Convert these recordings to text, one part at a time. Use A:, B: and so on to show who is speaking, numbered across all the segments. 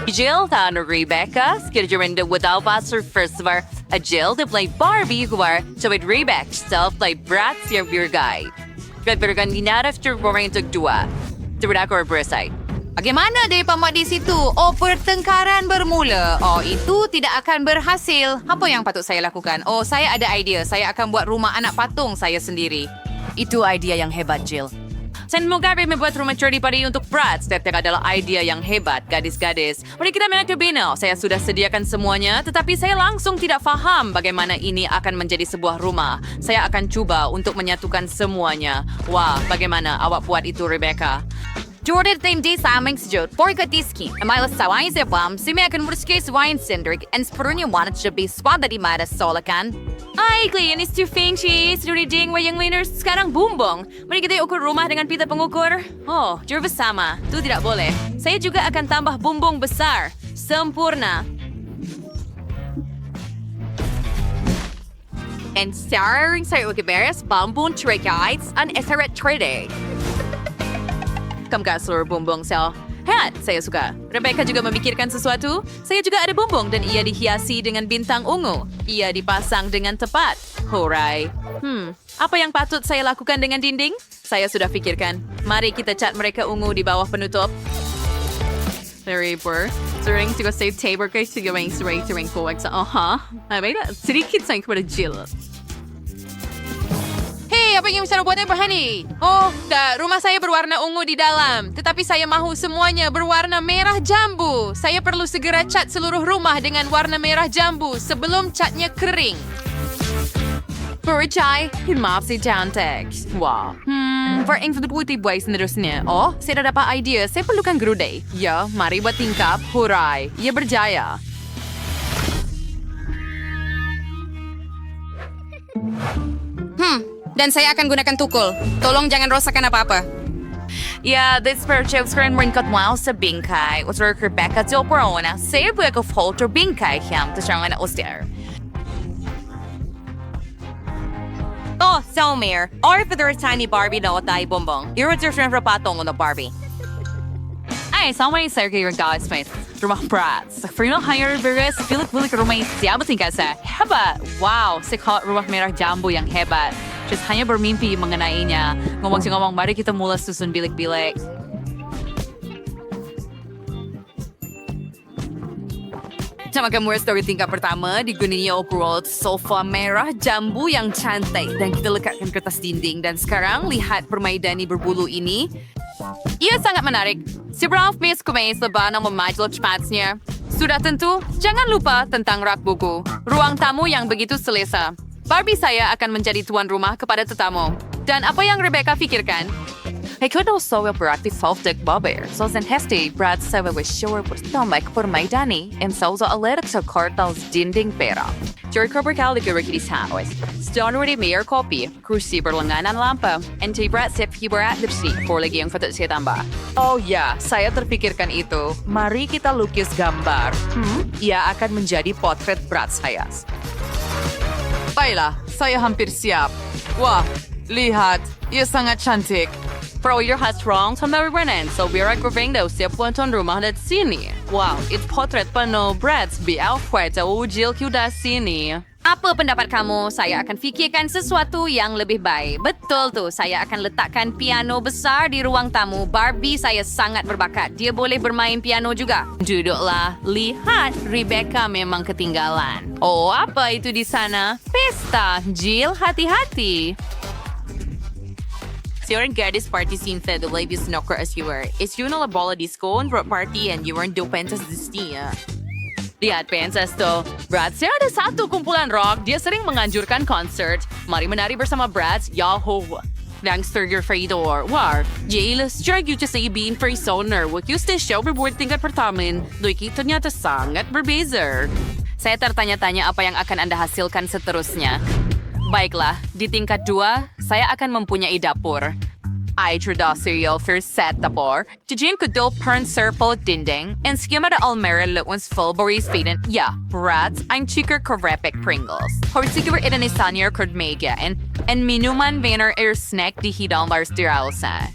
A: Jill dan Rebecca skiljurin de wadalbasser first var a Jill de play Barbie war so it Rebecca self play brats your beer guy. Gagbergan dinaraf to romain to dua. Turudak or berside.
B: Bagaimana dia pamak di situ? Oh, pertengkaran bermula. Oh, itu tidak akan berhasil. Apa yang patut saya lakukan? Oh, saya ada idea. Saya akan buat rumah anak patung saya sendiri.
C: Itu idea yang hebat, Jill.
A: Sen Mugabe membuat rumah curi padi untuk brats. Tetap adalah idea yang hebat, gadis-gadis. Mari kita menakabino. Saya sudah sediakan semuanya, tetapi saya langsung tidak faham bagaimana ini akan menjadi sebuah rumah. Saya akan cuba untuk menyatukan semuanya. Wah, bagaimana awak buat itu, Rebecca?
B: Jordan tim di sa aming sejut. Porka diski. Amay lasawain sa pam. Simi akan murske sawain sindrik. And sepenuhnya wanat siya be swada di mada solakan.
A: Ay, Clean is too fancy. Seduri ding wayang liners sekarang bumbong. Mari kita ukur rumah dengan pita pengukur. Oh, juru bersama. Itu tidak boleh. Saya juga akan tambah bumbong besar. Sempurna.
B: And starring sa ukiberes bambun trigaites an esaret trade.
A: Kamka seluruh bumbong sel. Head, saya suka. Rebecca juga memikirkan sesuatu. Saya juga ada bumbong dan ia dihiasi dengan bintang ungu. Ia dipasang dengan tepat. Hooray. Apa yang patut saya lakukan dengan dinding? Saya sudah pikirkan. Mari kita cat mereka ungu di bawah penutup. Very poor. Sering juga saya table kay sige wang sering ko sa baik sedikit sayang kepada Jill.
B: Hey, apa yang bisa buatnya berhani? Oh, rumah saya berwarna ungu di dalam. Tetapi saya mahu semuanya berwarna merah jambu. Saya perlu segera cat seluruh rumah dengan warna merah jambu sebelum catnya kering.
A: Percaya, maaf si cantik. Wow. For yang putih buai seterusnya. Oh, saya dah dapat idea. Saya perlukan gerude. Ya, mari buat tingkap. Hurai. Ia berjaya.
B: Dan saya akan gunakan tukul. Tolong jangan rosakkan apa-apa.
A: Yeah, this purchase screen rin kat wow sa bingkay. Usur Rebecca til porona. Saya buat ko folder bingkay hiyam. Tasyangan na uster.
C: Oh, Selmir. Or for the tiny Barbie na tayo bumbong. Irodir siya patong na Barbie.
A: Ay, sama yung sir kayo guys, mate. Rumah brats. Free hire beres. Pilik-pilik rumah siapa tinggal sa. Hebat. Wow, sikot rumah merah jambu yang hebat. Just hanya bermimpi mengenai niya. Ngomong, mari kita mulai susun bilik-bilik. Sama kamu story tingkat pertama, digunakan overall sofa merah jambu yang cantik. Dan kita lekatkan kertas dinding. Dan sekarang, lihat permaidani berbulu ini. Ia sangat menarik. Si Ralph Miss kumain seba ng memajulah cepatnya. Sudah tentu, jangan lupa tentang rak buku. Ruang tamu yang begitu selesa. Barbie saya akan menjadi tuan rumah kepada tetamu. Dan apa yang Rebecca pikirkan? Hij kunde också berätta folkdek Bobber, så sen hästi Brad Seva was sure bertomak permaidani en sauza alert sa kartals dinding pera. Jerry Cobercal de Gurikidis House. Stoneward Mayor Copy, Cruci berlenganan lampa, and to Brad Sip Hiberat Lipsi, for lagi yang fatut siya tamba. Oh ya, saya terpikirkan itu. Mari kita lukis gambar. Ia akan menjadi potret Brad saya. Baiklah, saya hampir siap. Wah, lihat, ia sangat cantik. Bro, your hat's wrong. Sama Renan, so we're aggravating daw siya puanton rumah at sini. Wow, it's potret pa no Brad's be out puerta ujil kuda sini.
B: Apa pendapat kamu? Saya akan fikirkan sesuatu yang lebih baik. Betul tuh, saya akan letakkan piano besar di ruang tamu. Barbie saya sangat berbakat. Dia boleh bermain piano juga.
A: Duduklah. Lihat, Rebecca memang ketinggalan. Oh, apa itu di sana? Pesta. Jill, hati-hati. Seorang gadis party scene fed the lady snooker as you were. Is you na la bola disco and brought party and you weren't do pentas distia. Lihat pentas to. Brad, saya ada satu kumpulan rock. Dia sering menganjurkan concert. Mari menari bersama Brad. Yahoo! Gangster your Fredor. War. Jailas, drag you to say being free sonar. Wag you stay show reward tingkat pertamin. Doy kita niya ta sangat berbeza. Saya tertanya-tanya apa yang akan Anda hasilkan seterusnya. Baiklah, di tingkat 2, saya akan mempunyai dapur. I cereal for set dapur. Jijin kudul pern circle dinding. And skimmer de almera luwans fullberries feeden. Ja, brats, ein chicker korepik Pringles. Horsigur idanisanya kurdmega. And minuman vaner snack di hidalmars diralsa.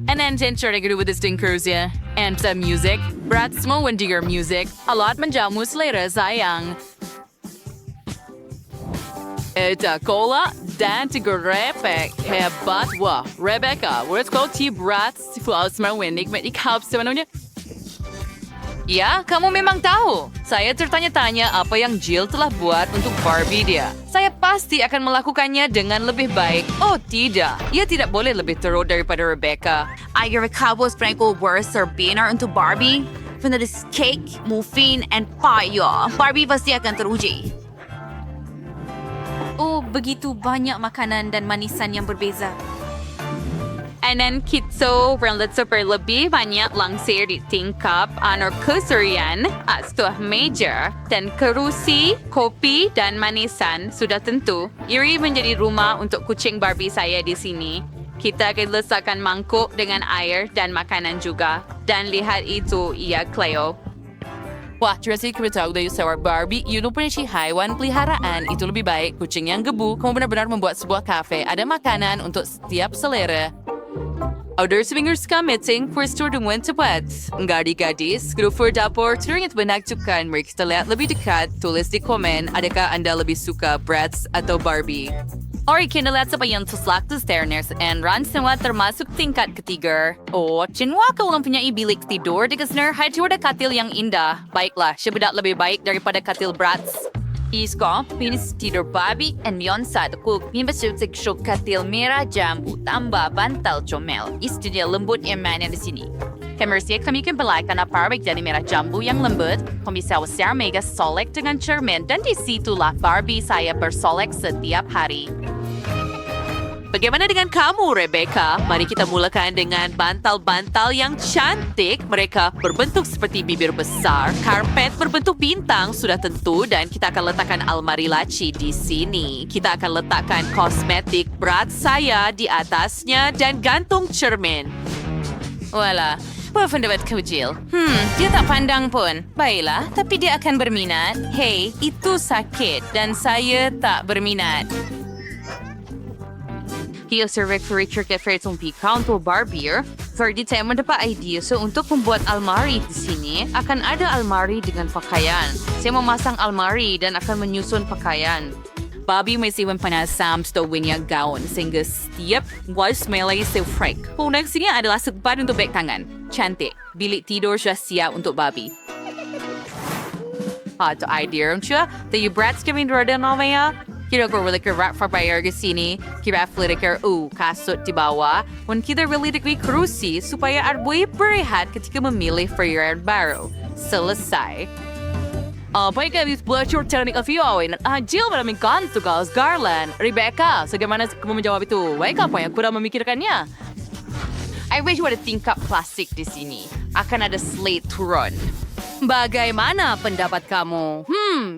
A: And then sure to do with the stinkers, yeah. And some music. Brats mo when your music. A lot menjamu selera sayang. Eta cola dan tiga repek. Hebat wah. Rebecca, where's called T-Brats? Flaus mawinig met ikap sebenarnya. Ya, kamu memang tahu. Saya tertanya-tanya apa yang Jill telah buat untuk Barbie dia. Saya pasti akan melakukannya dengan lebih baik. Oh tidak, ia tidak boleh lebih teruk daripada Rebecca.
D: Agar kabus Franco worse benar untuk Barbie. Penulis cake, muffin, and pie. Barbie pasti akan teruji. Oh, begitu banyak makanan dan manisan yang berbeza.
A: And then kitso berlet super lebih banyak langsir di tingkap anor keserian setelah meja dan kerusi, kopi dan manisan sudah tentu. Iri menjadi rumah untuk kucing Barbie saya di sini. Kita akan letakkan mangkuk dengan air dan makanan juga. Dan lihat itu, ia Cleo. Wah, terasa kita tahu dari seorang Barbie, you punya si haiwan peliharaan. Itu lebih baik kucing yang gebu. Kamu benar-benar membuat sebuah kafe. Ada makanan untuk setiap selera. Outdoor swingers ka meeting for store dengan cepat. Gadis-gadis, grup for dapur, teringat menakjubkan. Mari kita lihat lebih dekat. Tulis di komen, adakah anda lebih suka Bratz atau Barbie? Ori kita lihat siapa yang terselak di stairs and run semua termasuk tingkat ketiga. Oh, cinwa ka ulang punya bilik tidur di Gesner. Hai ada katil yang indah. Baiklah, sebedak lebih baik daripada katil Bratz. Isko, pinis tidur Barbie, and yon saat aku mimbasutik syuk katil merah jambu tambah bantal comel. Istu dia lembut yang mana di sini. Kemersia kami kan belaikan aparik dari merah jambu yang lembut. Kami sawasar mega solek dengan cermin dan disitulah Barbie saya bersolek setiap hari. Bagaimana dengan kamu, Rebecca? Mari kita mulakan dengan bantal-bantal yang cantik. Mereka berbentuk seperti bibir besar. Karpet berbentuk bintang sudah tentu dan kita akan letakkan almari laci di sini. Kita akan letakkan kosmetik berat saya di atasnya dan gantung cermin. Wala, apa pendapat kau, Jill? Dia tak pandang pun. Baiklah, tapi dia akan berminat. Hei, itu sakit dan saya tak berminat. Dia survey for Richard Keffer itong pika untuk Barbie. Ferdi saya mendapat idea untuk membuat almari di sini. Akan ada almari dengan pakaian. Saya memasang almari dan akan menyusun pakaian. Barbie may siwan panasam sa winyag gaon sehingga setiap was melay sa freak. Unang sini adalah sebat untuk beg tangan. Cantik. Bilik tidur sudah siap untuk Barbie. Itu idea siya. Tayo Bratz kami rada namanya. Kita really rap for bayar ke sini. Kita flicker kasut di bawah. Dan kita really kerusi supaya arboy berehat ketika memilih period baru. Selesai. Baik kami belajar teknik aviawin. Jill maraming ganto guys Garland. Rebecca, bagaimana kamu menjawab itu? Baik apa yang kurang memikirkannya? I wish ada tingkap plastik di sini. Akan ada slate turun. Bagaimana pendapat kamu?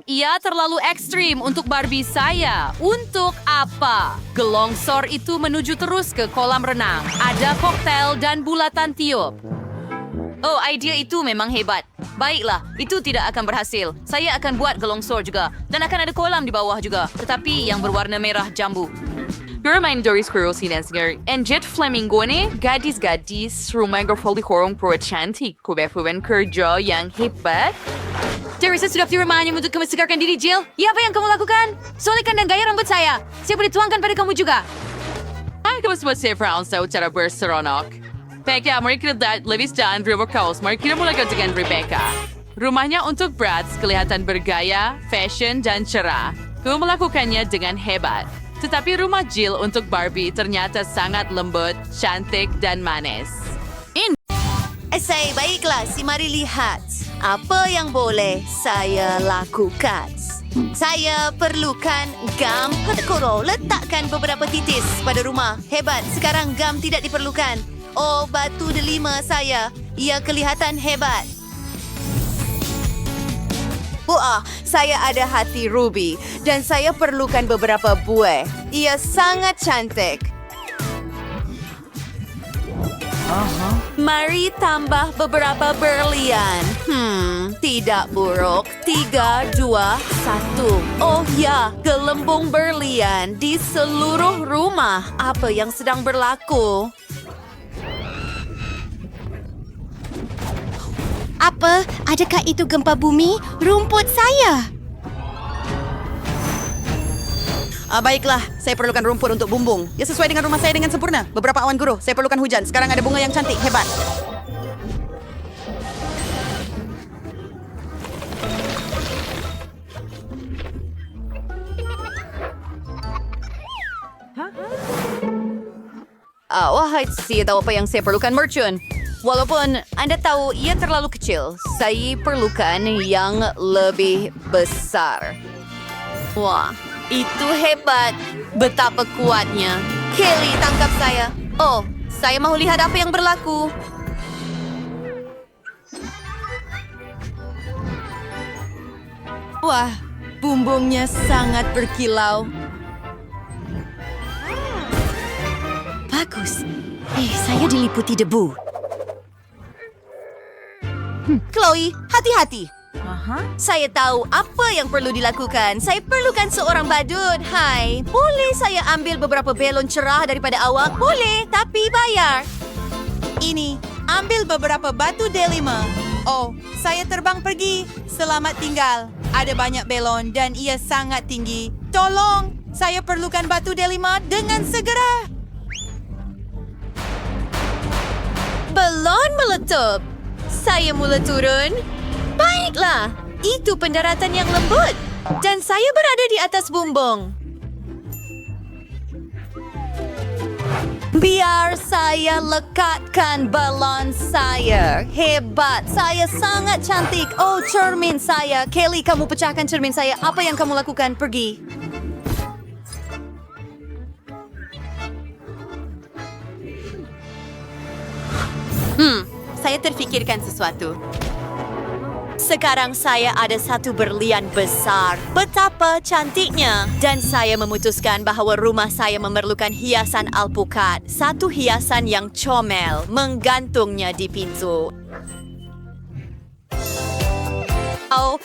A: Ia terlalu ekstrim untuk Barbie saya. Untuk apa? Gelongsor itu menuju terus ke kolam renang. Ada koktail dan bulatan tiup. Oh, idea itu memang hebat. Baiklah, itu tidak akan berhasil. Saya akan buat gelongsor juga. Dan akan ada kolam di bawah juga. Tetapi yang berwarna merah jambu. Bermain Doris Squirrel Sinasgar. And Jet Flamingo ni, gadis-gadis rumah gerfoli horong pro cantik. Kubefuan kerja yang hebat. Teresa sudah di rumahnya untuk mesegarkan diri, Jill. Ya, apa yang kamu lakukan? Solikan dan gaya rambut saya. Saya boleh tuangkan pada kamu juga. Hai, kamu semua saya Brown, saya cara berseronok. Baiklah, mari kita lihat Levis dan River Coast. Mari kita mulakan dengan Rebecca. Rumahnya untuk Bratz kelihatan bergaya, fashion, dan cerah. Kamu melakukannya dengan hebat. Tetapi rumah Jill untuk Barbie ternyata sangat lembut, cantik, dan manis.
D: Saya baiklah, mari lihat. Apa yang boleh saya lakukan? Saya perlukan gam. Koro, letakkan beberapa titis pada rumah. Hebat, sekarang gam tidak diperlukan. Oh, batu delima saya. Ia kelihatan hebat. Wah, saya ada hati ruby dan saya perlukan beberapa buah. Ia sangat cantik. Mari tambah beberapa berlian. Tidak buruk. 3, 2, 1. Oh ya, gelembung berlian di seluruh rumah. Apa yang sedang berlaku? Apa? Adakah itu gempa bumi? Rumput saya!
E: Baiklah, saya perlukan rumput untuk bumbung. Ya, sesuai dengan rumah saya dengan sempurna. Beberapa awan guruh, saya perlukan hujan. Sekarang ada bunga yang cantik, hebat.
A: Wahai, saya tahu apa yang saya perlukan, Merchant. Walaupun Anda tahu ia terlalu kecil, saya perlukan yang lebih besar.
D: Wah, itu hebat. Betapa kuatnya. Kelly, tangkap saya. Oh, saya mau lihat apa yang berlaku.
E: Wah, bumbungnya sangat berkilau.
D: Bagus. Saya diliputi debu. Chloe, hati-hati. Saya tahu apa yang perlu dilakukan. Saya perlukan seorang badut. Hai, boleh saya ambil beberapa belon cerah daripada awak? Boleh, tapi bayar.
E: Ini, ambil beberapa batu D5. Oh, saya terbang pergi. Selamat tinggal. Ada banyak belon dan ia sangat tinggi. Tolong, saya perlukan batu D5 dengan segera.
D: Belon meletup. Saya mula turun. Baiklah, itu pendaratan yang lembut. Dan saya berada di atas bumbung. Biar saya lekatkan balon saya. Hebat, saya sangat cantik. Oh, cermin saya. Kelly, kamu pecahkan cermin saya. Apa yang kamu lakukan? Pergi. Saya terfikirkan sesuatu. Sekarang saya ada satu berlian besar. Betapa cantiknya. Dan saya memutuskan bahawa rumah saya memerlukan hiasan alpukat. Satu hiasan yang comel, menggantungnya di pintu. Oh,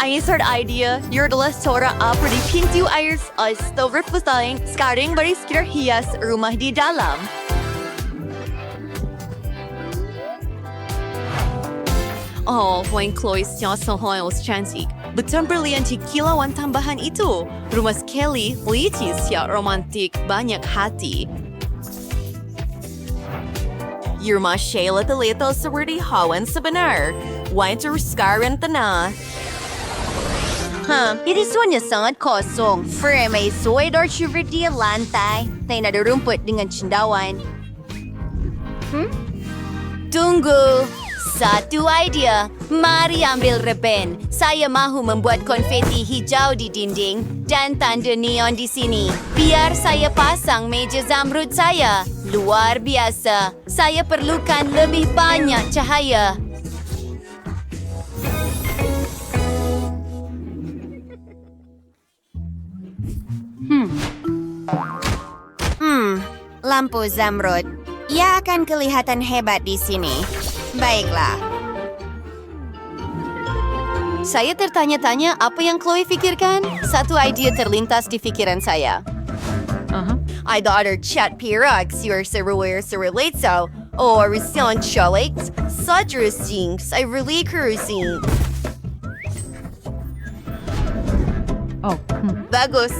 D: insert idea. You're adalah seorang apa di pintu air silver putih. Sekarang beri sekitar hias rumah di dalam. Oh, Wayne Chloe sohoy cantik. Betul berlianti kilauan tambahan itu. Rumah Kelly, litis siap romantik, banyak hati. Rumah Sheila terlihat seperti hawan sebenar. Wayne terus sekarang tanah. Ini suanya sangat kosong. Frame ay soy dar di lantai. Tayo na rumput dengan cendawan. Tunggu. Satu idea. Mari ambil repen. Saya mahu membuat konfeti hijau di dinding dan tanda neon di sini. Biar saya pasang meja zamrud saya. Luar biasa. Saya perlukan lebih banyak cahaya. Lampu zamrud. Ia akan kelihatan hebat di sini. Baiklah. Saya tertanya-tanya apa yang Chloe fikirkan. Satu idea terlintas di pikiran saya. I daughter chat pirags your serulate so. Oh, Rusian chalets. Such rustings. I really cruising.
B: Oh,
D: Bagus.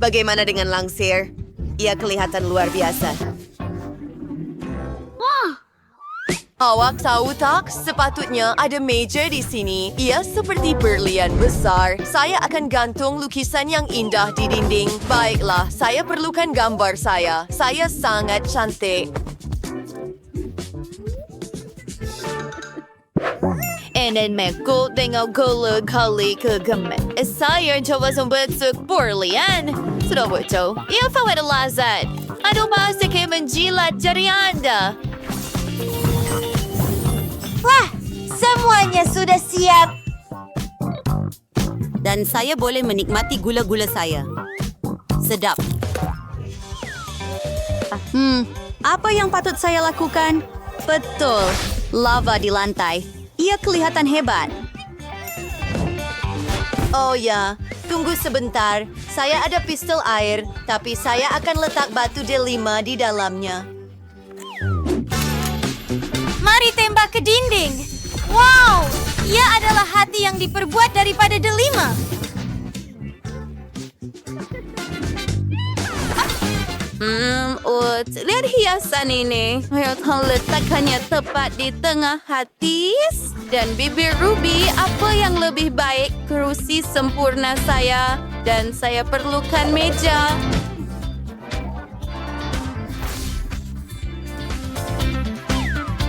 D: Bagaimana dengan langsir? Ia kelihatan luar biasa. Awak tahu tak, sepatutnya ada meja di sini. Ia seperti berlian besar. Saya akan gantung lukisan yang indah di dinding. Baiklah, saya perlukan gambar saya. Saya sangat cantik. And meko tengok gula kali kegemet. Saya coba membentuk berlian. Sudah betul. Ia fawad lazat. Aduh bahasa kayak menjilat jari Anda. Wah, semuanya sudah siap. Dan saya boleh menikmati gula-gula saya. Sedap. Apa yang patut saya lakukan? Betul, lava di lantai. Ia kelihatan hebat. Oh ya, tunggu sebentar. Saya ada pistol air, tapi saya akan letak batu D5 di dalamnya. Mari tembak ke dinding. seperti yang diperbuat daripada delima. Lihat hiasan ini. Ayo letakkannya tepat di tengah hati. Dan bibir Ruby, apa yang lebih baik? Kerusi sempurna saya. Dan saya perlukan meja.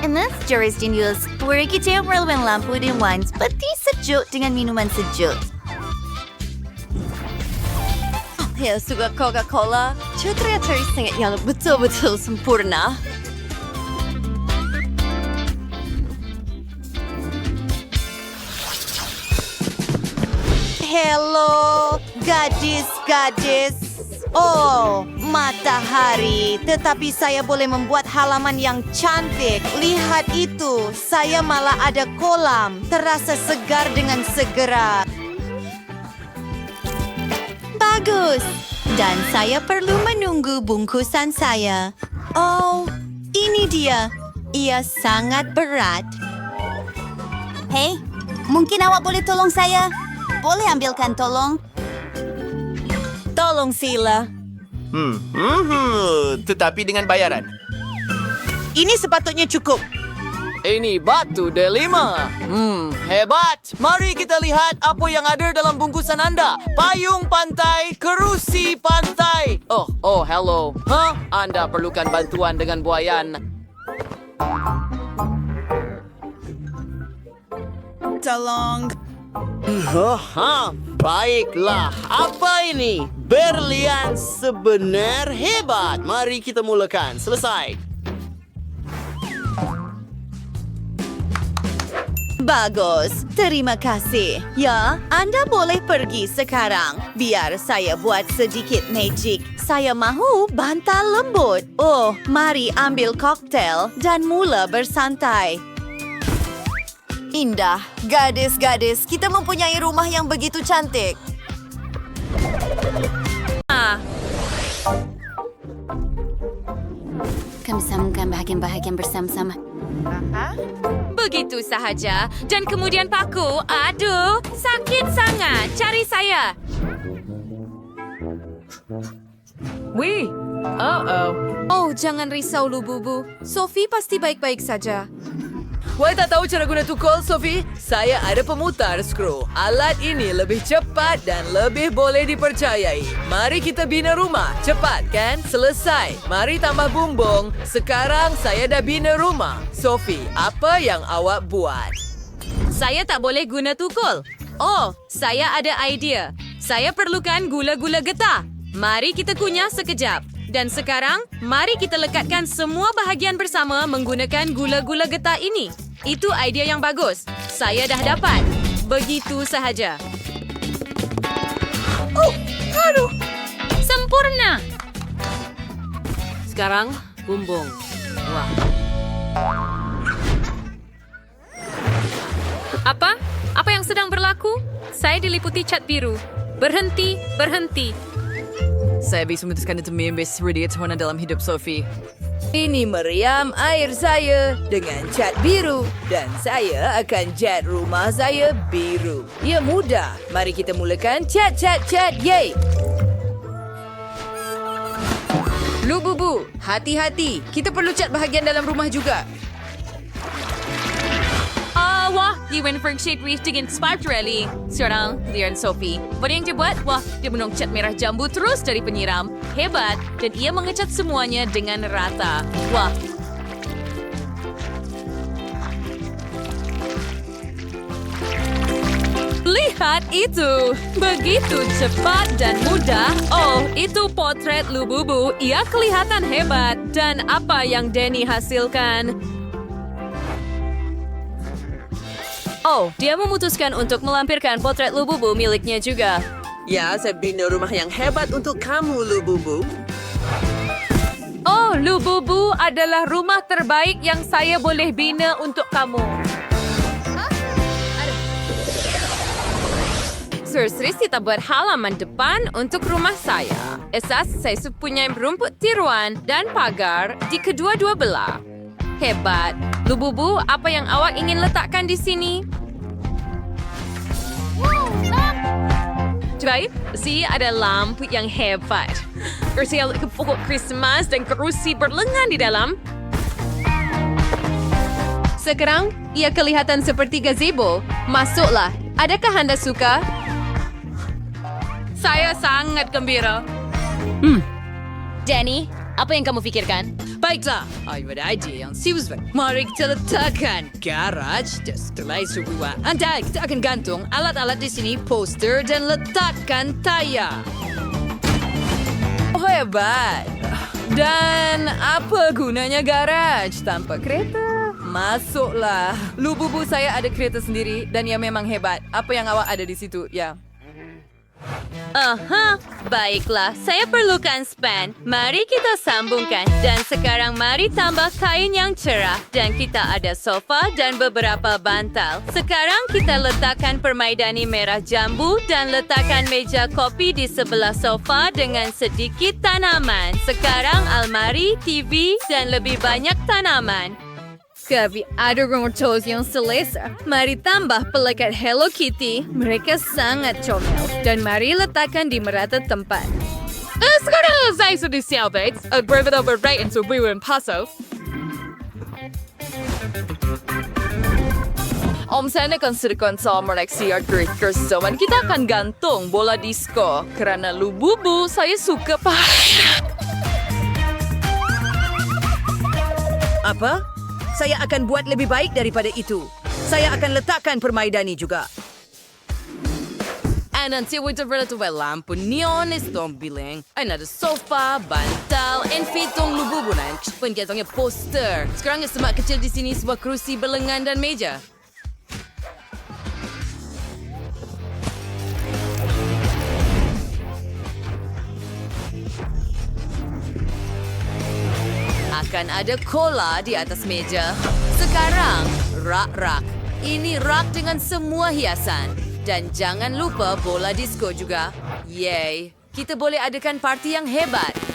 D: Enak, Joris Jenius. Wari kita yang perlukan lampu di wine seperti sejuk dengan minuman sejuk. Ya, suka Coca-Cola. Cutria sangat yang betul-betul sempurna. Hello, gadis-gadis. Oh, matahari. Tetapi saya boleh membuat halaman yang cantik. Lihat itu, saya malah ada kolam. Terasa segar dengan segera. Bagus. Dan saya perlu menunggu bungkusan saya. Oh, ini dia. Ia sangat berat. Hei, mungkin awak boleh tolong saya? Boleh ambilkan tolong? Tolong sila.
F: Tetapi dengan bayaran.
E: Ini sepatutnya cukup.
G: Ini batu delima. Hebat. Mari kita lihat apa yang ada dalam bungkusan Anda. Payung pantai, kerusi pantai. Oh, hello. Anda perlukan bantuan dengan buayan.
E: Tolong.
G: Baiklah. Apa ini? Berlian sebenar hebat. Mari kita mulakan. Selesai.
D: Bagus, terima kasih. Ya, Anda boleh pergi sekarang. Biar saya buat sedikit magic. Saya mahu bantal lembut. Oh, mari ambil koktel dan mula bersantai. Indah, gadis-gadis, kita mempunyai rumah yang begitu cantik. Kami sambungkan bahagian-bahagian bersama-sama.
B: Begitu sahaja. Dan kemudian paku. Aduh, sakit sangat. Cari saya.
A: Wih.
B: Oh, jangan risau, Lububu. Sophie pasti baik-baik saja.
G: Wai tak tahu cara guna tukul, Sophie? Saya ada pemutar skru. Alat ini lebih cepat dan lebih boleh dipercayai. Mari kita bina rumah. Cepat, kan? Selesai. Mari tambah bumbung. Sekarang saya dah bina rumah. Sophie, apa yang awak buat?
B: Saya tak boleh guna tukul. Oh, saya ada idea. Saya perlukan gula-gula getah. Mari kita kunyah sekejap. Dan sekarang, mari kita lekatkan semua bahagian bersama menggunakan gula-gula getah ini. Itu idea yang bagus. Saya dah dapat. Begitu sahaja. Sempurna!
G: Sekarang, bumbung. Wah.
B: Apa? Apa yang sedang berlaku? Saya diliputi cat biru. Berhenti, berhenti.
G: Saya bisa memutuskan itu membebas radiat warna dalam hidup Sophie. Ini meriam air saya dengan cat biru dan saya akan cat rumah saya biru. Ya mudah. Mari kita mulakan cat. Yay!
B: Lububu, hati-hati. Kita perlu cat bahagian dalam rumah juga. Wah, di Winford Shade Reef dengan Spark Rally. Sekarang, Leon Sophie. Apa yang dia buat? Wah, dia menung cat merah jambu terus dari penyiram. Hebat. Dan ia mengecat semuanya dengan rata. Wah. Lihat itu. Begitu cepat dan mudah. Oh, itu potret Lububu. Ia kelihatan hebat. Dan apa yang Danny hasilkan? Oh, dia memutuskan untuk melampirkan potret Lububu miliknya juga.
G: Ya, saya bina rumah yang hebat untuk kamu, Lububu.
B: Oh, Lububu adalah rumah terbaik yang saya boleh bina untuk kamu. Seriously, kita buat halaman depan untuk rumah saya. Esas saya punya rumput tiruan dan pagar di kedua-dua belah. Hebat. Lububu, apa yang awak ingin letakkan di sini? Baik, si ada lampu yang hebat. Saya ke pokok Christmas dan kerusi berlengan di dalam. Sekarang, ia kelihatan seperti gazebo. Masuklah. Adakah anda suka?
A: Saya sangat gembira.
C: Danny, apa yang kamu pikirkan?
G: Baiklah, ada idea yang susah. Mari kita letakkan garaj dan setelah itu anda kita akan gantung alat-alat di sini, poster dan letakkan tayar. Oh, hebat. Dan apa gunanya garaj tanpa kereta? Masuklah. Lububu saya ada kereta sendiri dan ia memang hebat. Apa yang awak ada di situ? Ya.
C: Aha, baiklah. Saya perlukan span. Mari kita sambungkan. Dan sekarang mari tambah kain yang cerah. Dan kita ada sofa dan beberapa bantal. Sekarang kita letakkan permaidani merah jambu dan letakkan meja kopi di sebelah sofa dengan sedikit tanaman. Sekarang almari, TV dan lebih banyak tanaman. Kami ada rumput yang selesa. Mari tambah pelekat Hello Kitty. Mereka sangat comel. Dan mari letakkan di merata tempat.
B: Sekarang saya sudah siap, berbeda berbeda untuk bulan Paso.
G: Om saya akan sediakan sama Lexi Art Kersoman. Kita akan gantung bola disco. Kerana Lububu saya suka
F: Apa? Saya akan buat lebih baik daripada itu. Saya akan letakkan permaidani juga.
G: nanti kita berlatih lampu neon istom bilang. Ada sofa, bantal, fitong lububunan. Penjatongnya poster. Sekarang semak kecil di sini sebuah kerusi berlengan dan meja. Akan ada cola di atas meja. Sekarang, rak-rak. Ini rak dengan semua hiasan. Dan jangan lupa bola disco juga. Yeay, kita boleh adakan parti yang hebat.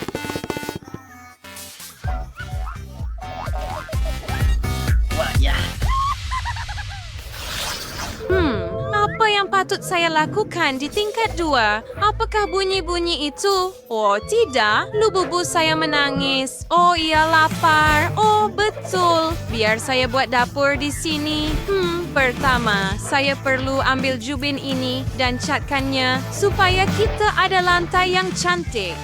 B: Apa yang patut saya lakukan di tingkat 2? Apakah bunyi-bunyi itu? Oh, tidak. Lububu saya menangis. Oh, ia lapar. Oh, betul. Biar saya buat dapur di sini. Pertama, saya perlu ambil jubin ini dan catkannya supaya kita ada lantai yang cantik.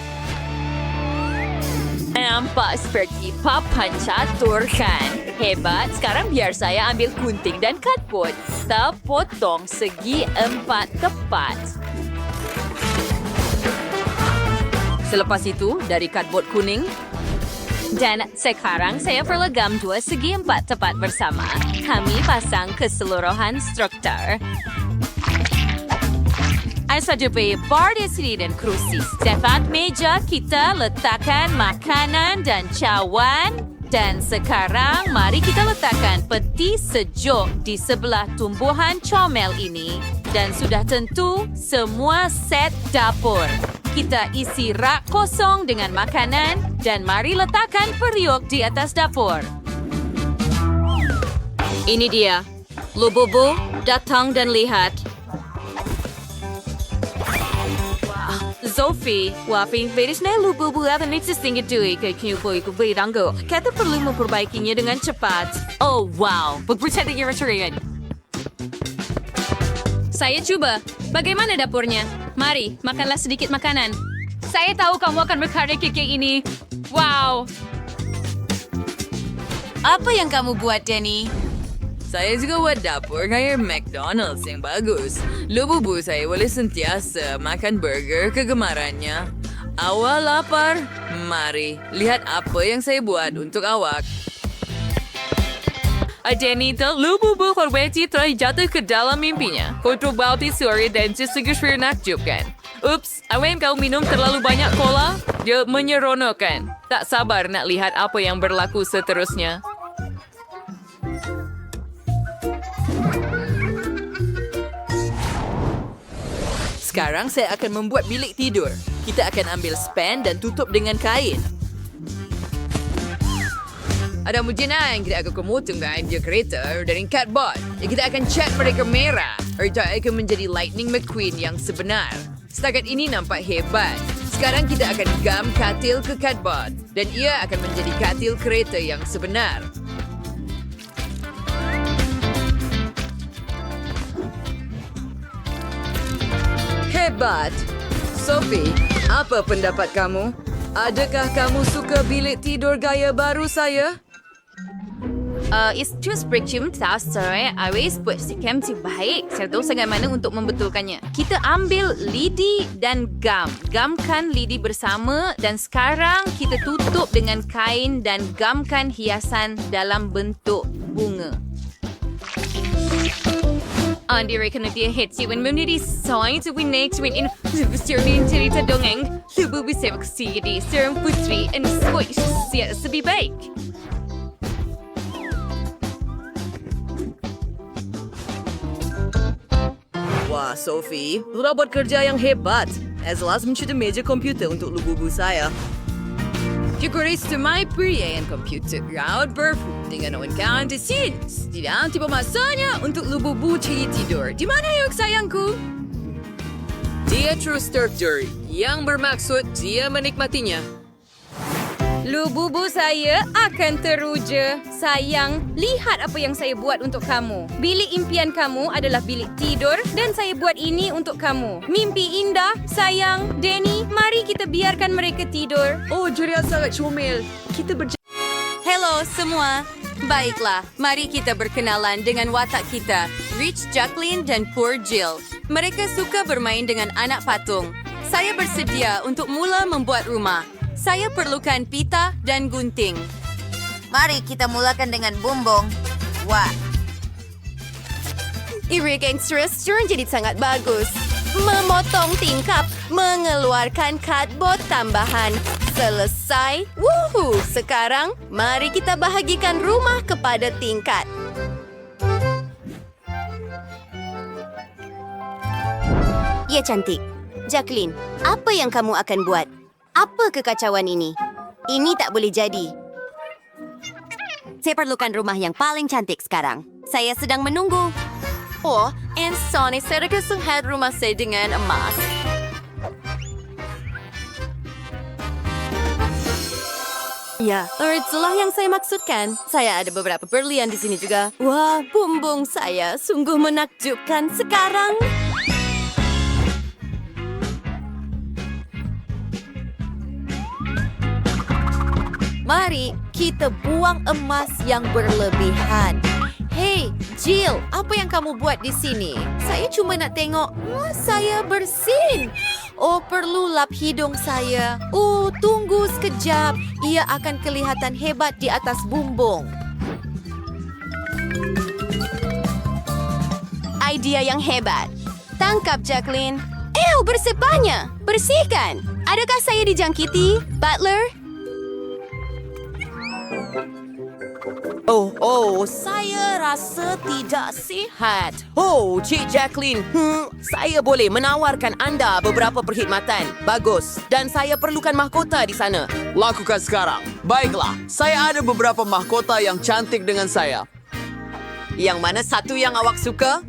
C: Nampak seperti papan catur kan? Hebat. Sekarang biar saya ambil gunting dan cardboard. Kita potong segi 4 tepat.
G: Selepas itu, dari cardboard kuning,
C: Dan sekarang saya perlegam 2 segi 4 tepat bersama. Kami pasang keseluruhan struktur. Ada satu bar di sini dan kerusi. Dekat meja kita letakkan makanan dan cawan. Dan sekarang mari kita letakkan peti sejuk di sebelah tumbuhan comel ini. Dan sudah tentu semua set dapur. Kita isi rak kosong dengan makanan dan mari letakkan periuk di atas dapur. Ini dia. Lububu, datang dan lihat. Sophie, waping beres na lububu at tinggi dui kay kinupoy ko beranggo. Kata perlu memperbaikinya dengan cepat. Oh, wow. Pagpercaya yung restaurant. Saya coba. Bagaimana dapurnya? Mari, makanlah sedikit makanan. Saya tahu kamu akan berkarya kek ini. Wow.
E: Apa yang kamu buat, Danny?
G: saya juga buat dapur kayak McDonald's yang bagus. Lububu saya boleh sentiasa makan burger kegemarannya. Awak lapar? Mari, lihat apa yang saya buat untuk awak. Adenita, Lububu Korweti telah jatuh ke dalam mimpinya. Foto bauti sore dan juga menakjubkan. Ups, awen kau minum terlalu banyak cola? Dia menyeronokkan. Tak sabar nak lihat apa yang berlaku seterusnya. Sekarang saya akan membuat bilik tidur. Kita akan ambil span dan tutup dengan kain. Ada mujinan kita akan memotongkan dia kereta dari catbot. Dan kita akan cat mereka merah. Erta akan menjadi Lightning McQueen yang sebenar. Setakat ini nampak hebat. Sekarang kita akan gam katil ke catbot. Dan ia akan menjadi katil kereta yang sebenar. Hebat. Sophie, apa pendapat kamu? Adakah kamu suka bilik tidur gaya baru saya?
C: Itu spectrum taster, Aris buat sikam si baik. Saya tahu sangat mana untuk membetulkannya. Kita ambil lidi dan gam. Gamkan lidi bersama dan sekarang kita tutup dengan kain dan gamkan hiasan dalam bentuk bunga. Andira kena dia headsiwan menjadi sign to win next win in Serbian cerita dongeng. Lubu bisa bersih seorang putri and squish siap lebih baik.
F: Wah, Sophie, lu dah buat kerja yang hebat. As-las mencuci meja komputer untuk lubu-lubu saya.
G: Dikuris my pria yang komputer raut berfu dengan kawan di sini. Tidak tiba masanya untuk lubu-lubu tidur. Di mana yuk sayangku? Dia terus terjuri, yang bermaksud dia menikmatinya.
C: Lubu-lubu saya akan teruja. Sayang, lihat apa yang saya buat untuk kamu. Bilik impian kamu adalah bilik tidur dan saya buat ini untuk kamu. Mimpi indah, sayang. Danny, mari kita biarkan mereka tidur.
F: Oh, Julia sangat comel. Kita
D: Hello semua. Baiklah, mari kita berkenalan dengan watak kita, Rich, Jacqueline dan Poor Jill. Mereka suka bermain dengan anak patung. Saya bersedia untuk mula membuat rumah. Saya perlukan pita dan gunting. Mari kita mulakan dengan bumbung. Wah. Iri gangsters jadi sangat bagus. Memotong tingkap, mengeluarkan cardboard tambahan. Selesai. Woohoo! Sekarang, mari kita bahagikan rumah kepada tingkat. Ya cantik. Jacqueline, apa yang kamu akan buat? Apa kekacauan ini? Ini tak boleh jadi. Saya perlukan rumah yang paling cantik sekarang. Saya sedang menunggu. Oh, Sony, saya kesengat rumah saya dengan emas. Ya, itulah yang saya maksudkan. Saya ada beberapa berlian di sini juga. Wah, bumbung saya sungguh menakjubkan sekarang. Mari kita buang emas yang berlebihan. Hey, Jill, apa yang kamu buat di sini? Saya cuma nak tengok. Saya bersin. Oh, perlu lap hidung saya. Tunggu sekejap. Ia akan kelihatan hebat di atas bumbung. Idea yang hebat. Tangkap, Jacqueline. Bersepanya. Bersihkan. Adakah saya dijangkiti, Butler? Saya rasa tidak sihat.
H: Cik Jacqueline, saya boleh menawarkan anda beberapa perkhidmatan. Bagus. Dan saya perlukan mahkota di sana.
I: Lakukan sekarang. Baiklah, saya ada beberapa mahkota yang cantik dengan saya.
H: Yang mana satu yang awak suka?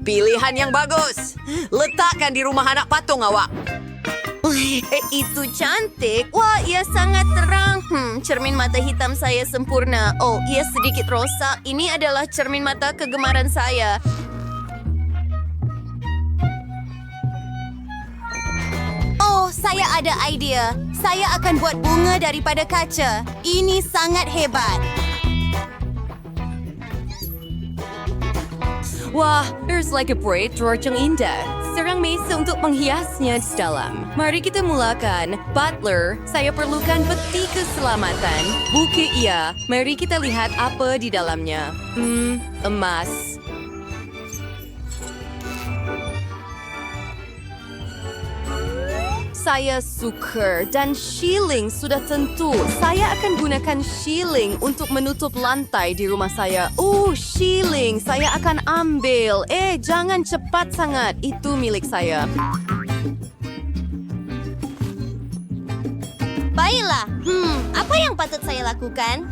H: Pilihan yang bagus. Letakkan di rumah anak patung awak.
D: Itu cantik. Wah, ia sangat terang. Cermin mata hitam saya sempurna. Ia sedikit rosak. Ini adalah cermin mata kegemaran saya. Saya ada idea. Saya akan buat bunga daripada kaca. Ini sangat hebat. Wah, there's like a bright torch yang indah. Serang mesa untuk menghiasnya di dalam. Mari kita mulakan. Butler, saya perlukan peti keselamatan. Buka ia. Mari kita lihat apa di dalamnya. Emas. Saya suka dan shilling sudah tentu. Saya akan gunakan shilling untuk menutup lantai di rumah saya. Shilling. Saya akan ambil. Jangan cepat sangat. Itu milik saya. Baiklah. Apa yang patut saya lakukan?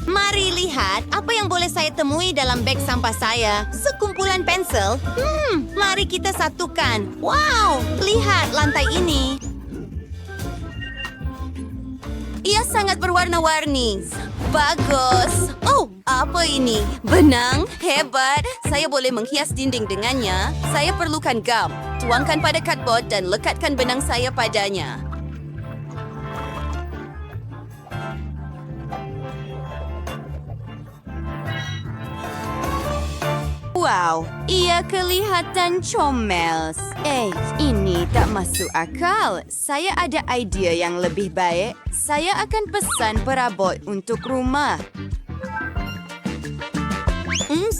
D: Mari lihat apa yang boleh saya temui dalam beg sampah saya. Sekumpulan pensel. Mari kita satukan. Wow, lihat lantai ini. Ia sangat berwarna-warni. Bagus. Oh, apa ini? Benang? Hebat. Saya boleh menghias dinding dengannya. Saya perlukan gam. Tuangkan pada cardboard dan lekatkan benang saya padanya. Wow, ia kelihatan comel. Ini tak masuk akal. Saya ada idea yang lebih baik. Saya akan pesan perabot untuk rumah.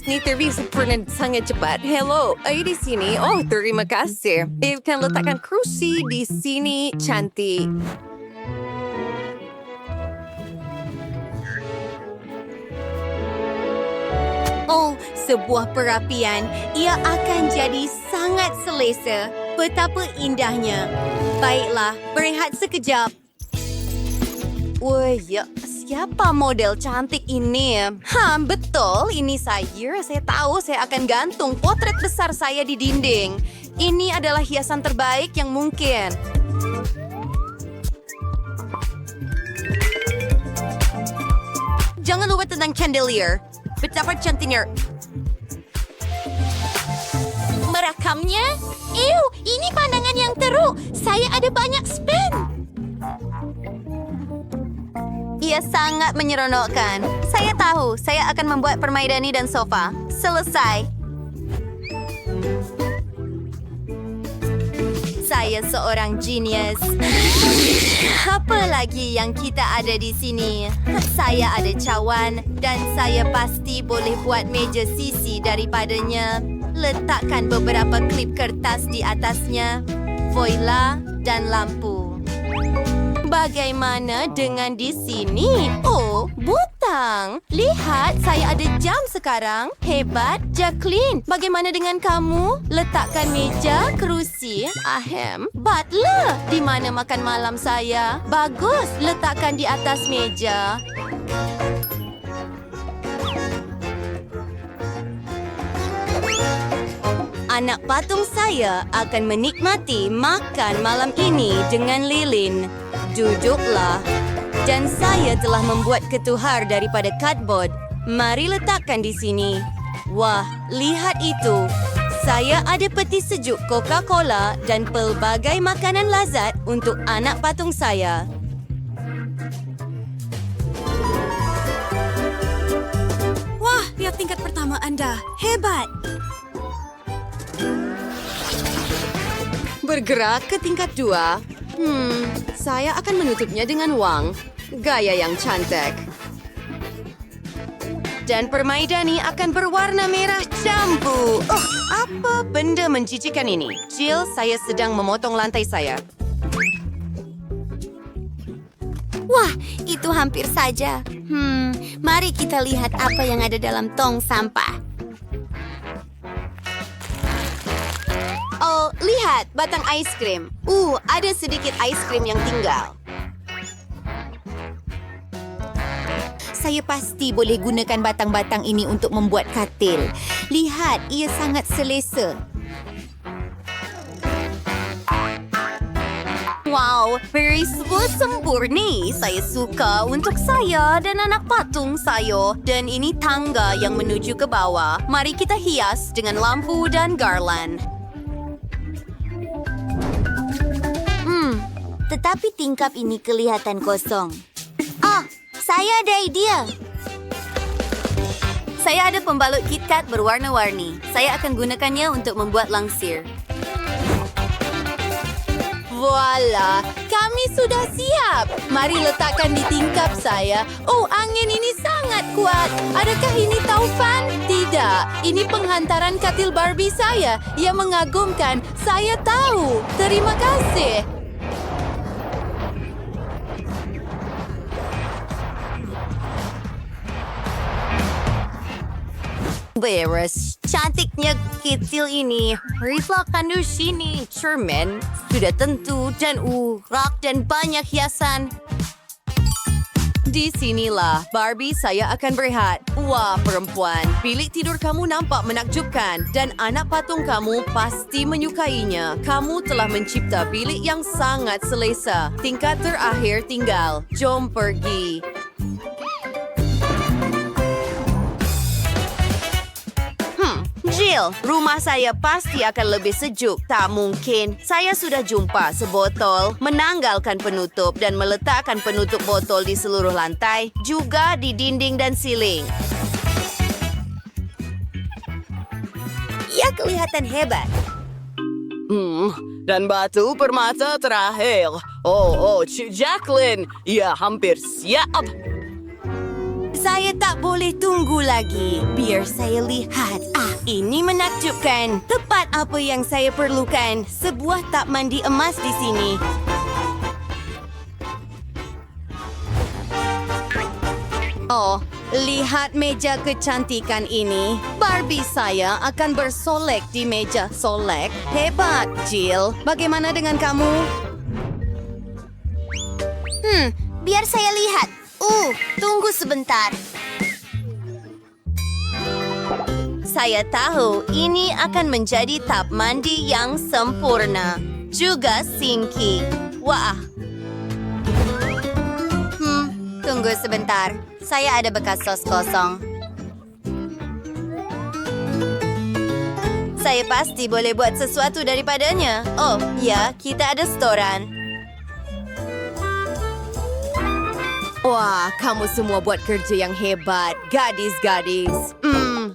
H: Ini terlihat sangat cepat. Hello, ayo di sini. Oh, terima kasih. Akan letakkan kursi di sini, cantik.
D: Oh, sebuah perapian. Ia akan jadi sangat selesa. Betapa indahnya. Baiklah, berehat sekejap. Wah, ya, siapa model cantik ini? Betul, ini saya. Saya tahu saya akan gantung potret besar saya di dinding. Ini adalah hiasan terbaik yang mungkin. Jangan lupa tentang chandelier. Betapa cantiknya. Merakamnya? Ew, ini pandangan yang teruk. Saya ada banyak spend. Ia sangat menyeronokkan. Saya tahu, saya akan membuat permaidani dan sofa. Selesai. Saya seorang genius. Apa lagi yang kita ada di sini? Saya ada cawan dan saya pasti boleh buat meja sisi daripadanya. Letakkan beberapa klip kertas di atasnya, voila dan lampu. Bagaimana dengan di sini? Oh, butang. Lihat, saya ada jam sekarang. Hebat, Jacqueline. Bagaimana dengan kamu? Letakkan meja, kerusi. Butler. Di mana makan malam saya? Bagus, letakkan di atas meja. Anak patung saya akan menikmati makan malam ini dengan lilin. Duduklah. Dan saya telah membuat ketuhar daripada cardboard. Mari letakkan di sini. Wah, lihat itu. Saya ada peti sejuk Coca-Cola dan pelbagai makanan lazat untuk anak patung saya. Wah, lihat tingkat pertama Anda. Hebat. Bergerak ke tingkat 2. Saya akan menutupnya dengan wang. Gaya yang cantik. Dan permaidani akan berwarna merah jambu. Oh, apa benda menjijikan ini? Jill, saya sedang memotong lantai saya. Wah, itu hampir saja. Mari kita lihat apa yang ada dalam tong sampah. Oh, lihat, batang ais krim. Ada sedikit ais krim yang tinggal. Saya pasti boleh gunakan batang-batang ini untuk membuat katil. Lihat, ia sangat selesa. Wow, very sempurna. Saya suka untuk saya dan anak patung saya. Dan ini tangga yang menuju ke bawah. Mari kita hias dengan lampu dan garland. Tetapi tingkap ini kelihatan kosong. Saya ada idea. Saya ada pembalut KitKat berwarna-warni. Saya akan gunakannya untuk membuat langsir. Voila, kami sudah siap. Mari letakkan di tingkap saya. Oh, angin ini sangat kuat. Adakah ini taufan? Tidak, ini penghantaran katil Barbie saya. Ia mengagumkan. Saya tahu. Terima kasih. Beres. Cantiknya kecil ini. Letakkan di sini. Cermin sudah tentu dan urak dan banyak hiasan. Di sinilah, Barbie, saya akan berehat. Wah, perempuan, bilik tidur kamu nampak menakjubkan dan anak patung kamu pasti menyukainya. Kamu telah mencipta bilik yang sangat selesa. Tingkat terakhir tinggal. Jom pergi. Jill, rumah saya pasti akan lebih sejuk. Tak mungkin. Saya sudah jumpa sebotol, menanggalkan penutup dan meletakkan penutup botol di seluruh lantai, juga di dinding dan siling. Ia kelihatan hebat.
F: Dan batu permata terakhir. Cik Jacqueline. Ia hampir siap.
D: Saya tak boleh tunggu lagi. Biar saya lihat. Ini menakjubkan. Tepat apa yang saya perlukan. Sebuah tap mandi emas di sini. Oh, lihat meja kecantikan ini. Barbie saya akan bersolek di meja solek. Hebat, Jill. Bagaimana dengan kamu?
J: Biar saya lihat. Tunggu sebentar.
D: Saya tahu ini akan menjadi tap mandi yang sempurna. Juga sinki. Wah.
J: Tunggu sebentar. Saya ada bekas sos kosong.
D: Saya pasti boleh buat sesuatu daripadanya. Oh, ya, kita ada storan. Wah, kamu semua buat kerja yang hebat, gadis-gadis.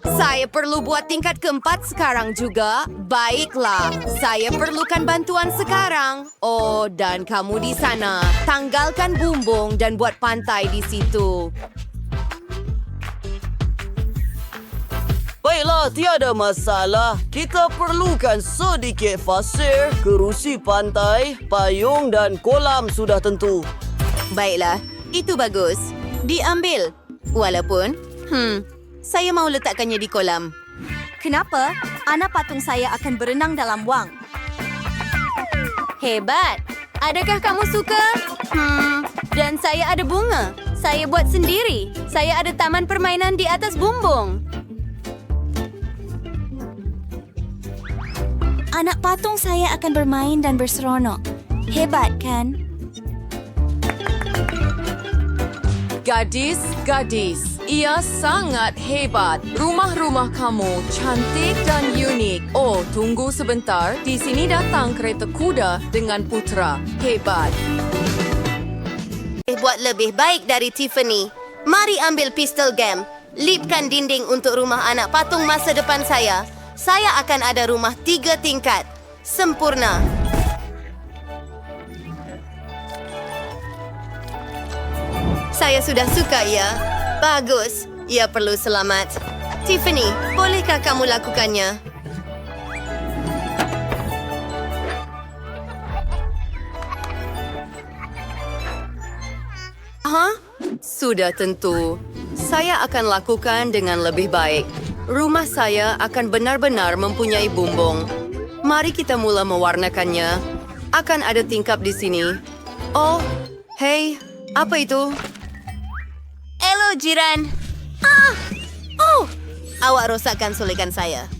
D: Saya perlu buat tingkat keempat sekarang juga. Baiklah, saya perlukan bantuan sekarang. Oh, dan kamu di sana. Tanggalkan bumbung dan buat pantai di situ.
F: Baiklah, tiada masalah. Kita perlukan sedikit pasir, kerusi pantai, payung dan kolam sudah tentu.
D: Baiklah, itu bagus. Diambil. Walaupun, saya mau letakkannya di kolam.
J: Kenapa? Anak patung saya akan berenang dalam wang.
D: Hebat. Adakah kamu suka? Dan saya ada bunga. Saya buat sendiri. Saya ada taman permainan di atas bumbung.
J: Anak patung saya akan bermain dan berseronok. Hebat, kan?
B: Gadis-gadis, ia sangat hebat. Rumah-rumah kamu cantik dan unik. Oh, tunggu sebentar. Di sini datang kereta kuda dengan putera. Hebat.
D: Buat lebih baik dari Tiffany. Mari ambil pistol game. Lipkan dinding untuk rumah anak patung masa depan saya. Saya akan ada rumah 3 tingkat. Sempurna. Saya sudah suka, ya. Bagus. Ia perlu selamat. Tiffany, bolehkah kamu lakukannya? Sudah tentu. Saya akan lakukan dengan lebih baik. Rumah saya akan benar-benar mempunyai bumbung. Mari kita mula mewarnakannya. Akan ada tingkap di sini. Oh, hei, apa itu? Halo, jiran. Awak rosakkan sulikan saya.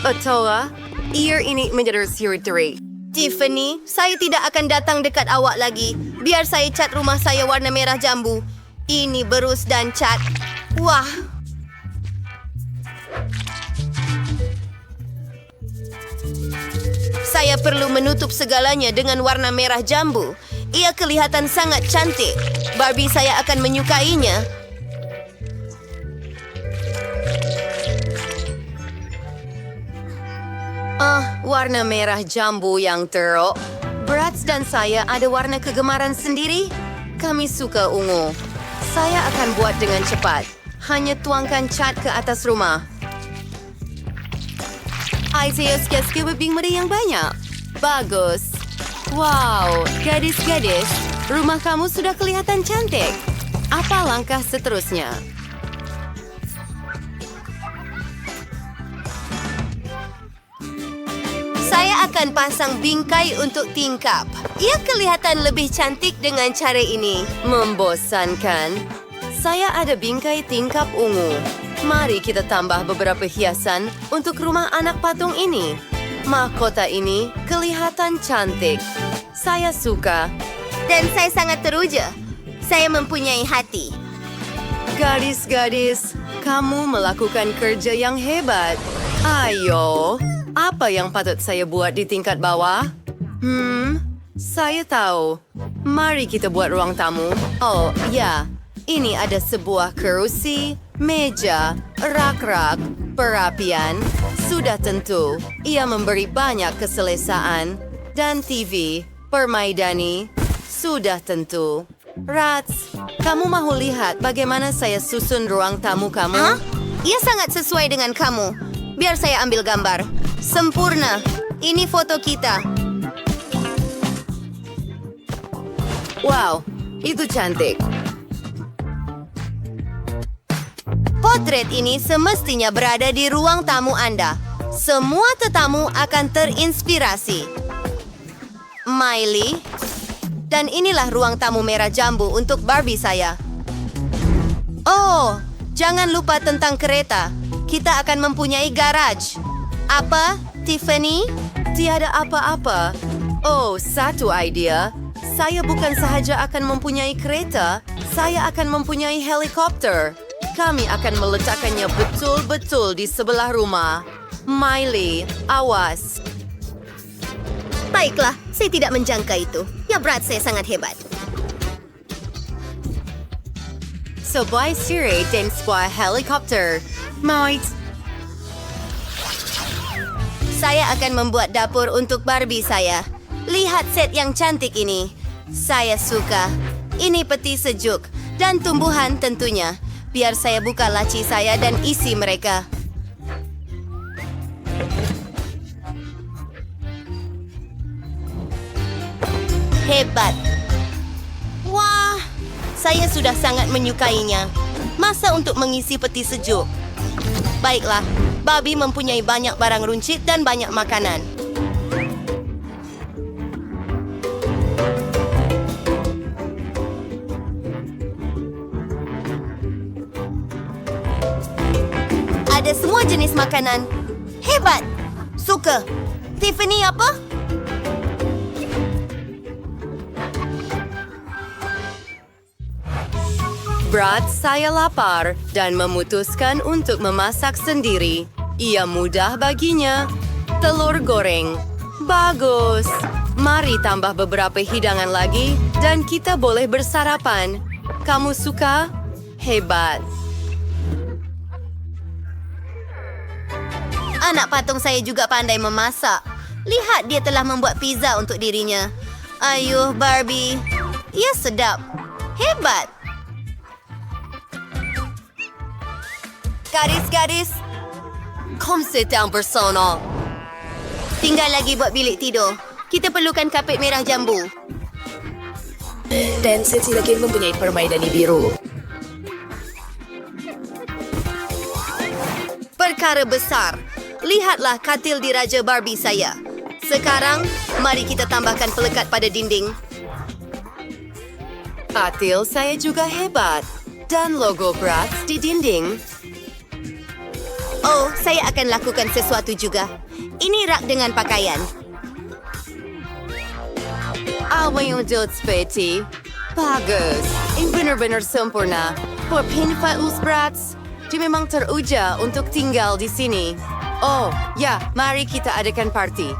D: Otoa, ear ini menjadi siri. Tiffany, saya tidak akan datang dekat awak lagi. Biar saya cat rumah saya warna merah jambu. Ini berus dan cat. Wah. Saya perlu menutup segalanya dengan warna merah jambu. Ia kelihatan sangat cantik. Barbie saya akan menyukainya. Warna merah jambu yang teruk. Bratz dan saya ada warna kegemaran sendiri. Kami suka ungu. Saya akan buat dengan cepat. Hanya tuangkan cat ke atas rumah. Saya suka bingberi yang banyak. Bagus. Wow, gadis-gadis, rumah kamu sudah kelihatan cantik. Apa langkah seterusnya?
J: Saya
D: Saya akan pasang bingkai untuk tingkap. Ia kelihatan lebih cantik dengan cara ini. Membosankan. Saya ada bingkai tingkap ungu. Mari kita tambah beberapa hiasan untuk rumah anak patung ini. Mahkota ini kelihatan cantik. Saya suka. Dan saya sangat teruja. Saya mempunyai hati. Gadis-gadis, kamu melakukan kerja yang hebat. Ayo, apa yang patut saya buat di tingkat bawah? Saya tahu. Mari kita buat ruang tamu. Oh, ya. Ini ada sebuah kerusi, meja, rak-rak, perapian. Sudah tentu, ia memberi banyak keselesaan. Dan TV, permaidani, sudah tentu. Rats, kamu mahu lihat bagaimana saya susun ruang tamu kamu? Ia sangat sesuai dengan kamu. Biar saya ambil gambar. Sempurna. Ini foto kita. Wow, itu cantik. Potret ini semestinya berada di ruang tamu Anda. Semua tetamu akan terinspirasi. Miley. Dan inilah ruang tamu merah jambu untuk Barbie saya. Oh, jangan lupa tentang kereta. Kita akan mempunyai garaj. Apa, Tiffany? Tiada apa-apa. Oh, satu idea. Saya bukan sahaja akan mempunyai kereta, saya akan mempunyai helikopter. Kami akan meletakkannya betul-betul di sebelah rumah. Miley, awas. Baiklah, saya tidak menjangka itu. Ya, berat saya sangat hebat. Sebuah sirih dan sebuah helikopter. Mait. Saya akan membuat dapur untuk Barbie saya. Lihat set yang cantik ini. Saya suka. Ini peti sejuk dan tumbuhan tentunya. Biar saya buka laci saya dan isi mereka. Hebat. Wah, saya sudah sangat menyukainya. Masa untuk mengisi peti sejuk? Baiklah, Barbie mempunyai banyak barang runcit dan banyak makanan. Ada semua jenis makanan. Hebat. Suka. Tiffany apa? Brad, saya lapar dan memutuskan untuk memasak sendiri. Ia mudah baginya. Telur goreng. Bagus. Mari tambah beberapa hidangan lagi dan kita boleh bersarapan. Kamu suka? Hebat. Anak patung saya juga pandai memasak. Lihat, dia telah membuat pizza untuk dirinya. Ayuh, Barbie. Ia sedap. Hebat. Gadis-gadis, come sit down bersama. Tinggal lagi buat bilik tidur. Kita perlukan kapet merah jambu.
K: Dan Seti lagi mempunyai permaidani biru.
D: Perkara besar. Lihatlah katil diraja Barbie saya. Sekarang, mari kita tambahkan pelekat pada dinding. Katil saya juga hebat. Dan logo Bratz di dinding. Oh, saya akan lakukan sesuatu juga. Ini rak dengan pakaian. Apa yang jod seperti? Bagus. Ini benar-benar sempurna. Berpindah Bratz. Dia memang teruja untuk tinggal di sini. Oh, ya, mari kita adakan party.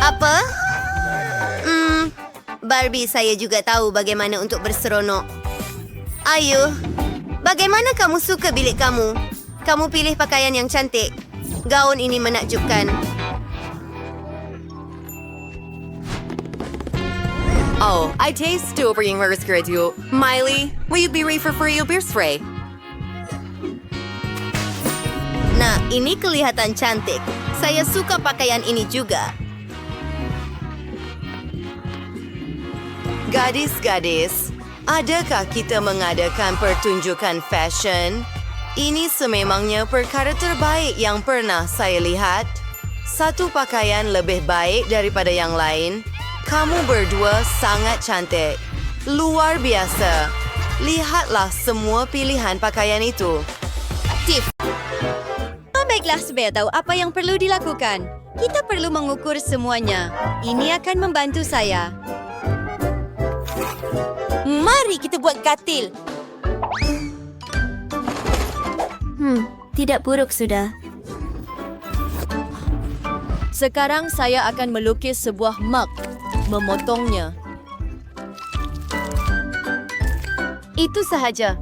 D: Apa? Barbie saya juga tahu bagaimana untuk berseronok. Ayo, bagaimana kamu suka bilik kamu? Kamu pilih pakaian yang cantik. Gaun ini menakjubkan. Oh, I taste over yang harus kerja. Miley, will you be ready for your birthday? Nah, ini kelihatan cantik. Saya suka pakaian ini juga. Gadis-gadis, adakah kita mengadakan pertunjukan fashion? Ini sememangnya perkara terbaik yang pernah saya lihat. Satu pakaian lebih baik daripada yang lain. Kamu berdua sangat cantik. Luar biasa. Lihatlah semua pilihan pakaian itu. Tiff.
C: Baiklah, supaya tahu apa yang perlu dilakukan. Kita perlu mengukur semuanya. Ini akan membantu saya.
E: Mari kita buat katil.
J: Tidak buruk sudah.
C: Sekarang saya akan melukis sebuah mug. Memotongnya. Itu sahaja.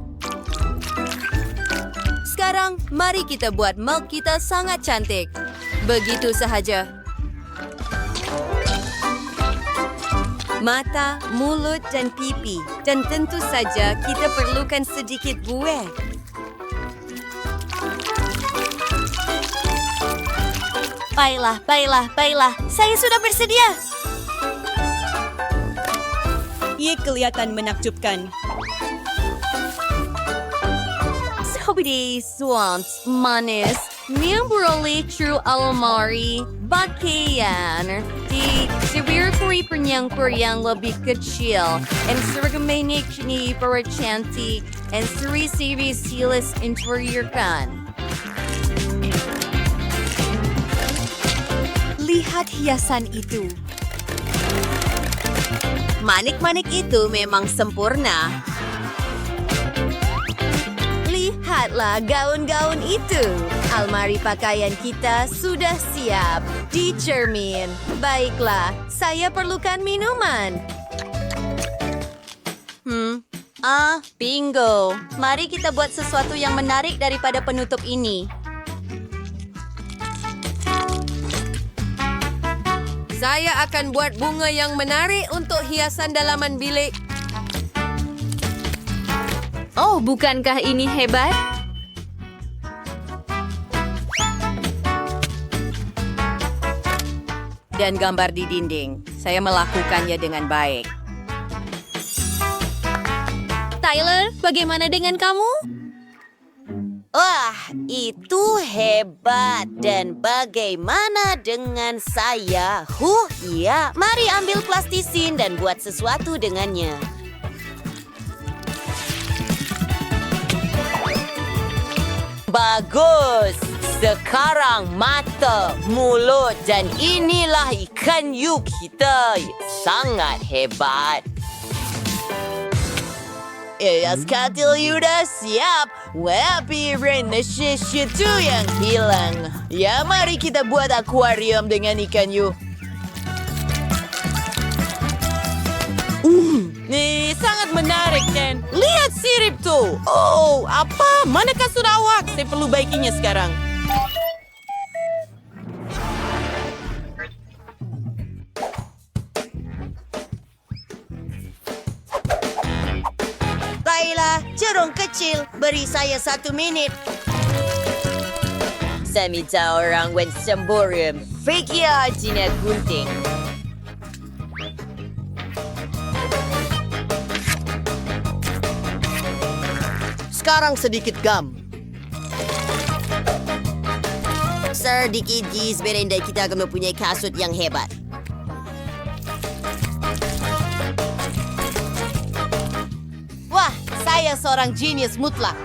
C: Sekarang, mari kita buat mug kita sangat cantik. Begitu sahaja. Mata, mulut dan pipi. Dan tentu saja kita perlukan sedikit buih.
J: Baiklah. Saya sudah bersedia.
E: Ia kelihatan menakjubkan.
C: Sobri swans manis memperoleh true almari pakaian di sebuah periang lebih kecil dan seragam ini para cantik dan seri-seri silas interior kan. Lihat hiasan itu. Manik-manik itu memang sempurna. Lihatlah gaun-gaun itu. Almari pakaian kita sudah siap. Di cermin. Baiklah, saya perlukan minuman. Bingo. Mari kita buat sesuatu yang menarik daripada penutup ini.
H: Saya akan buat bunga yang menarik untuk hiasan dalaman bilik.
C: Oh, bukankah ini hebat? Dan gambar di dinding. Saya melakukannya dengan baik. Tyler, bagaimana dengan kamu?
D: Wah, itu hebat. Dan bagaimana dengan saya? Iya. Mari ambil plastisin dan buat sesuatu dengannya. Bagus. Sekarang mata, mulut dan inilah ikan hiu kita. Sangat hebat. Yes, katil sudah siap. Tapi Reneshe itu yang hilang. Ya, mari kita buat akuarium dengan ikan hiu. Nih, sangat menarik, kan? Lihat sirip tuh. Oh, apa? Manakah Sarawak? Saya perlu baikinya sekarang. Baiklah, jerung kecil. Beri saya 1 minit. Saya minta orang wen semborium. Fikir Tina gunting.
F: Sekarang sedikit gam.
D: Sedikit jis berenda kita akan mempunyai kasut yang hebat. Wah, saya seorang genius mutlak.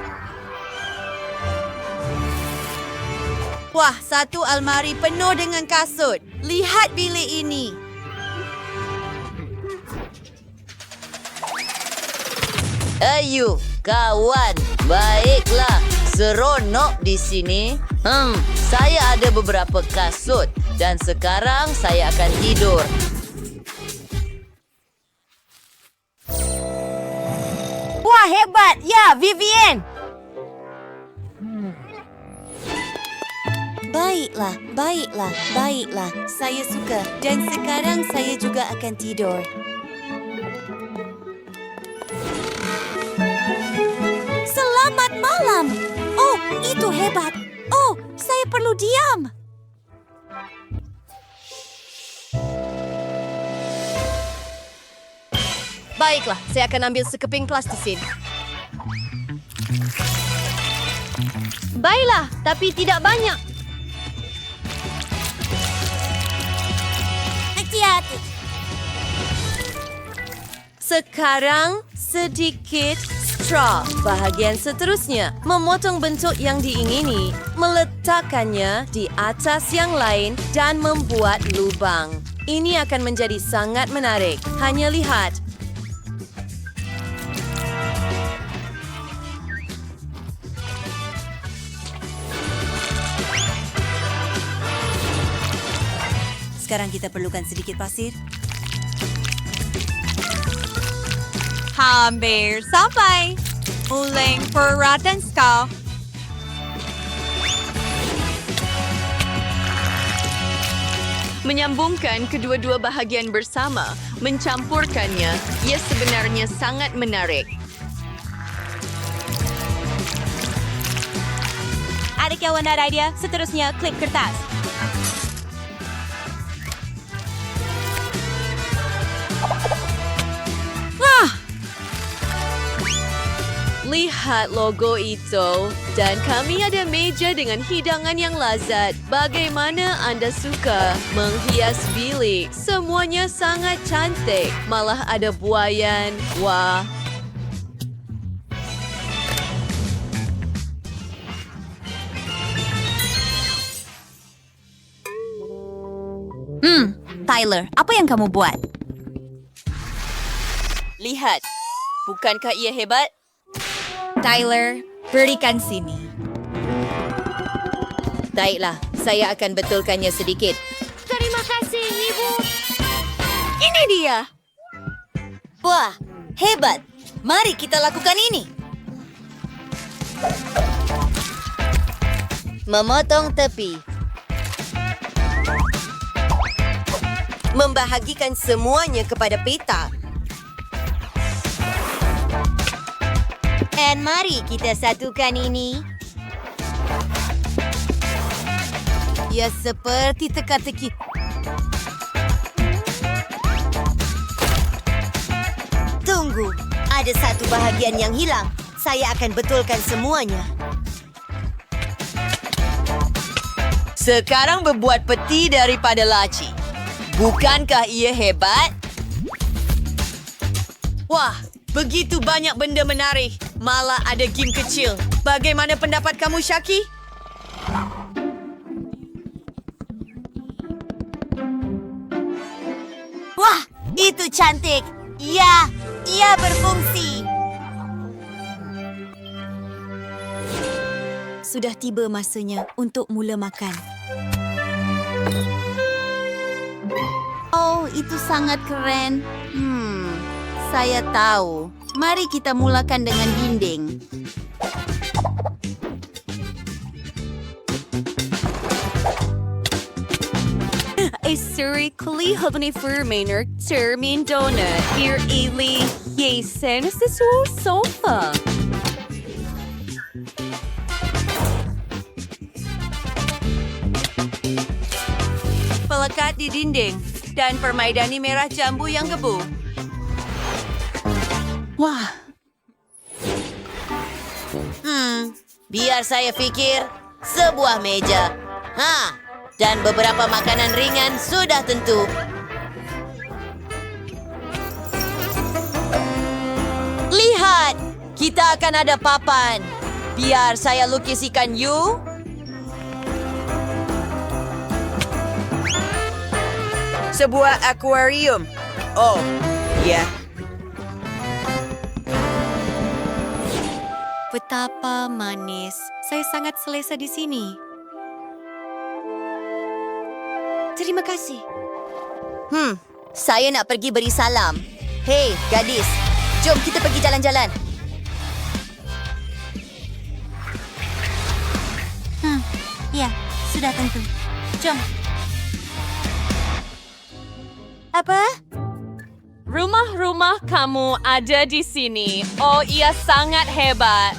E: Wah, satu almari penuh dengan kasut. Lihat bilik ini.
D: Ayo, kawan. Baiklah, seronok di sini. Saya ada beberapa kasut dan sekarang saya akan tidur.
E: Wah, hebat. Ya, Vivian.
J: Baiklah. Saya suka. Dan sekarang saya juga akan tidur. Selamat malam. Oh, itu hebat. Oh, saya perlu diam.
C: Baiklah, saya akan ambil sekeping plastisin. Baiklah, tapi tidak banyak.
J: Hati-hati.
D: Sekarang sedikit straw. Bahagian seterusnya, memotong bentuk yang diingini, meletakkannya di atas yang lain dan membuat lubang. Ini akan menjadi sangat menarik. Hanya lihat.
J: Sekarang kita perlukan sedikit pasir.
E: Hampir sampai. Ulang peralatan kau.
C: Menyambungkan kedua-dua bahagian bersama, mencampurkannya, ia sebenarnya sangat menarik.
J: Ada kawan ada idea? Seterusnya, klip kertas.
D: Lihat logo itu. Dan kami ada meja dengan hidangan yang lazat. Bagaimana anda suka menghias bilik? Semuanya sangat cantik. Malah ada buayan. Wah.
J: Tyler, apa yang kamu buat?
D: Lihat. Bukankah ia hebat?
J: Tyler, berikan sini.
D: Baiklah, saya akan betulkannya sedikit.
C: Terima kasih, Ibu.
J: Ini dia.
D: Wah, hebat. Mari kita lakukan ini. Memotong tepi. Membahagikan semuanya kepada peta. Dan mari kita satukan ini. Ya, seperti teka-teki. Tunggu, ada satu bahagian yang hilang. Saya akan betulkan semuanya. Sekarang berbuat peti daripada laci. Bukankah ia hebat? Wah, begitu banyak benda menarik. Malah ada game kecil. Bagaimana pendapat kamu, Shaki?
J: Wah, itu cantik. Ya, ia berfungsi. Sudah tiba masanya untuk mula makan. Oh, itu sangat keren. Saya tahu. Mari kita mulakan dengan dinding.
D: Historically, Hubney Furmaner, Termin Donut, Here Ely, Yasen, is this whole sofa? Pelekat di dinding dan permaidani merah jambu yang gebu.
J: Wah,
D: Biar saya fikir, sebuah meja. Dan beberapa makanan ringan sudah tentu. Lihat, kita akan ada papan. Biar saya lukis ikan hiu.
E: Sebuah akuarium. Oh, ya.
J: betapa manis. Saya sangat selesa di sini. Terima kasih.
D: Saya nak pergi beri salam. Hei, gadis. Jom kita pergi jalan-jalan.
J: Ya, sudah tentu. Jom. Apa?
C: Rumah-rumah kamu ada di sini. Oh, ia sangat hebat.